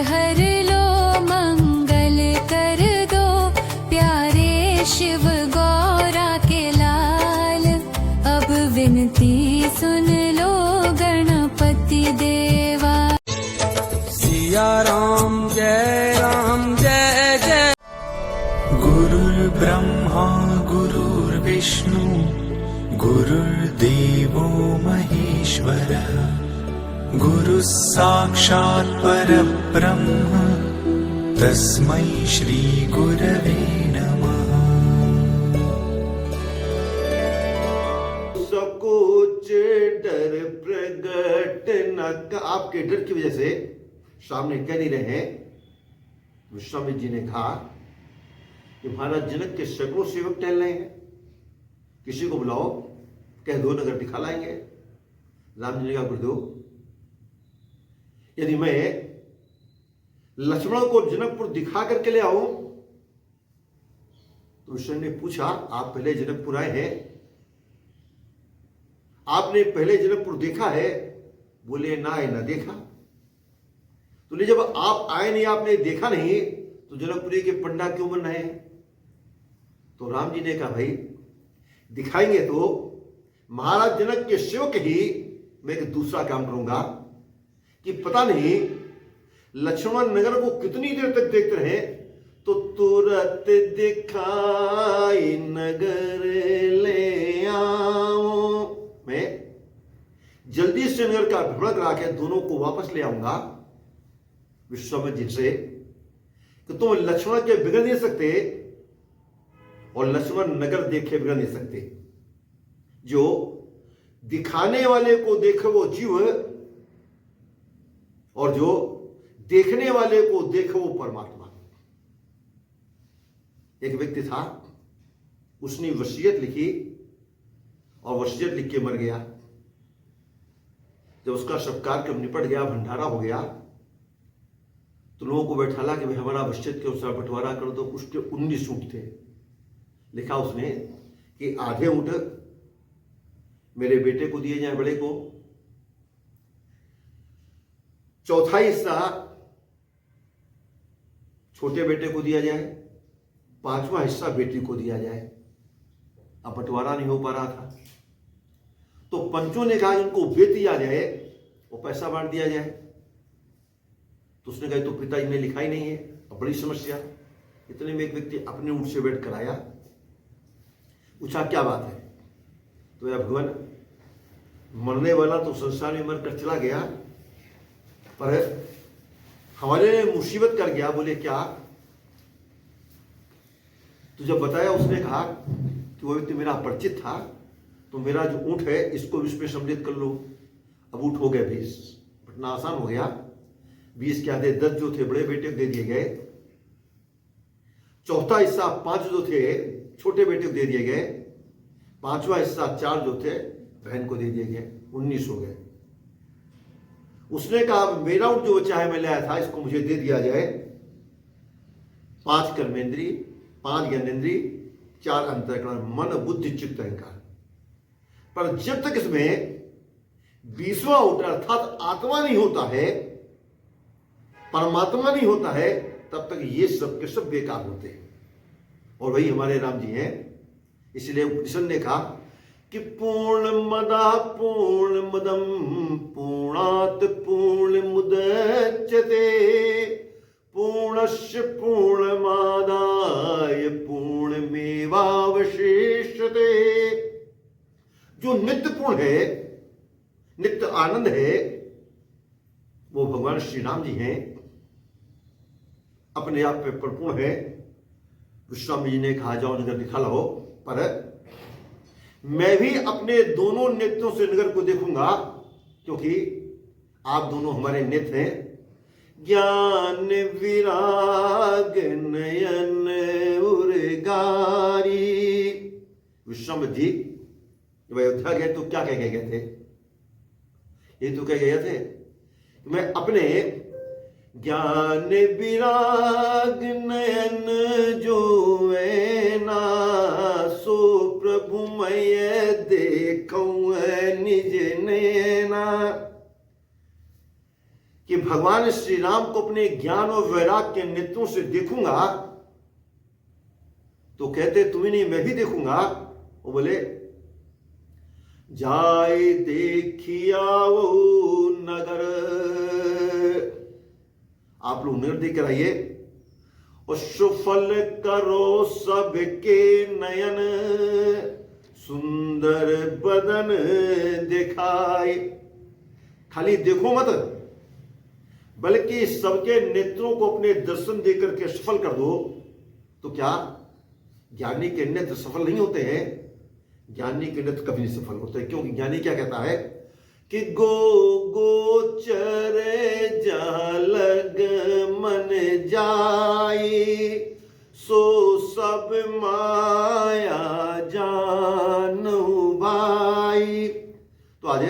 हर लो मंगल कर दो प्यारे शिव गौरा के लाल। अब विनती सुन लो गणपति देवा। सिया राम जय जय। गुरुर्ब्रह्मा गुरुर्विष्णु गुरुर्देवो महेश्वरः गुरुः साक्षात् परब्रह्म तस्मै श्री गुरवे नमः। सकुच डर प्रगट न कर। आपके डर की वजह से सामने कह नहीं रहे हैं। विश्वामित्र जी ने कहा कि महाराज जनक के सैकड़ों सेवक टहल रहे हैं, किसी को बुलाओ, कह दो नगर दिखा लाएंगे। राम जी ने कहा गुरुदेव, यदि मैं लक्ष्मण को जनकपुर दिखा करके ले आऊं तो विष्णु ने पूछा आप पहले जनकपुर आए हैं, आपने पहले जनकपुर देखा है? बोले ना है ना देखा। तो जब आप आए नहीं, आपने देखा नहीं, तो जनकपुरी के पंडा क्यों बन रहे हैं? तो राम जी ने कहा भाई दिखाएंगे तो महाराज जनक के सेवक ही मैं एक दूसरा काम करूंगा कि पता नहीं लक्ष्मण नगर को कितनी देर तक देखते रहे, तो तुरंत दिखाई नगर ले आओ। मैं जल्दी से नगर का भ्रमण करा के दोनों को वापस ले आऊंगा विश्वामित्र जी से कि तुम लक्ष्मण के बिगड़ नहीं सकते और लक्ष्मण नगर देखे बिगड़ नहीं सकते। जो दिखाने वाले को देखे वो जीव और जो देखने वाले को देखे वो परमात्मा। एक व्यक्ति था, उसने वसीयत लिखी और वसीयत लिख के मर गया। जब उसका सत्कार कब निपट गया, भंडारा हो गया, तो लोगों को बैठाला कि भाई हमारा वसीयत के अनुसार बंटवारा कर दो। उसके 19 ऊंट थे। लिखा उसने कि आधे ऊंट मेरे बेटे को दिए जाए, बड़े को, चौथा हिस्सा छोटे बेटे को दिया जाए, पांचवा हिस्सा बेटी को दिया जाए। अब बंटवारा नहीं हो पा रहा था, तो पंचों ने कहा उनको भेज दिया जाए और पैसा बांट दिया जाए। तो उसने कहा तो पिताजी ने लिखा ही नहीं है, अब बड़ी समस्या। इतने में एक व्यक्ति अपने ऊंट से बैठ कर आया, पूछा क्या बात है? तो या भगवान, मरने वाला तो संसार में मरकर चला गया, पर हमारे मुसीबत कर गया। बोले क्या? तो जब बताया, उसने कहा कि वो व्यक्ति मेरा परिचित था, तो मेरा जो ऊंट है इसको 20 में सम्मिलित कर लो। अब ऊंट हो गया 20, बटना आसान हो गया। 20 के आधे 10 जो थे बड़े बेटे को दे दिए गए, चौथा हिस्सा 5 जो थे छोटे बेटे को दे दिए गए, पांचवा हिस्सा 4 जो थे बहन को दे दिए गए। 19 हो गए। उसने कहा मेरा ऊंट जो बचा है मैं लाया था, इसको मुझे दे दिया जाए। 5 कर्मेंद्री, 5 ज्ञानेंद्री, 4 अंतःकरण, मन बुद्धि चित्त अहंकार। पर जब तक इसमें 20वां ऊंट अर्थात आत्मा नहीं होता है, परमात्मा नहीं होता है, तब तक ये सब के सब बेकार होते हैं। और वही हमारे राम जी हैं। इसलिए उपनिषद ने कहा कि पूर्णमदः पूर्णमदं पूर्णात् पूर्णमुदच्यते पूर्णस्य पूर्णमादाय पूर्णमेवावशिष्यते। जो नित्य पूर्ण है, नित्य आनंद है, वो भगवान श्री राम जी हैं, अपने आप में परिपूर्ण है। विश्वामित्र जी ने कहा जाओ नगर दिखा लाओ, पर मैं भी अपने दोनों नेत्रों से नगर को देखूंगा, क्योंकि आप दोनों हमारे नेत्र हैं। ज्ञान विराग नयन उर्गारी। विश्वामित्र जी जब अयोध्या गए तो क्या कह के गए थे? ये तो कह गए थे मैं अपने ज्ञान विराग नयन जो है ना, सो प्रभु मैं देखूं निज नैना। कि भगवान श्री राम को अपने ज्ञान और वैराग्य के नेत्रों से देखूंगा, तो कहते तुम्हें नहीं मैं भी देखूंगा। वो बोले जाय देखिया वो नगर, आप लोग नगर देख कर आइए, और सुफल करो सबके नयन, सुंदर बदन दिखाए। खाली देखो मत, बल्कि सबके नेत्रों को अपने दर्शन देकर के सफल कर दो। तो क्या ज्ञानी के नेत्र सफल नहीं होते हैं? ज्ञानी के नेत्र कभी नहीं सफल होते, क्योंकि ज्ञानी क्या कहता है कि गोचर जालग मन जाई, सो सब माया जानू भाई। तो आज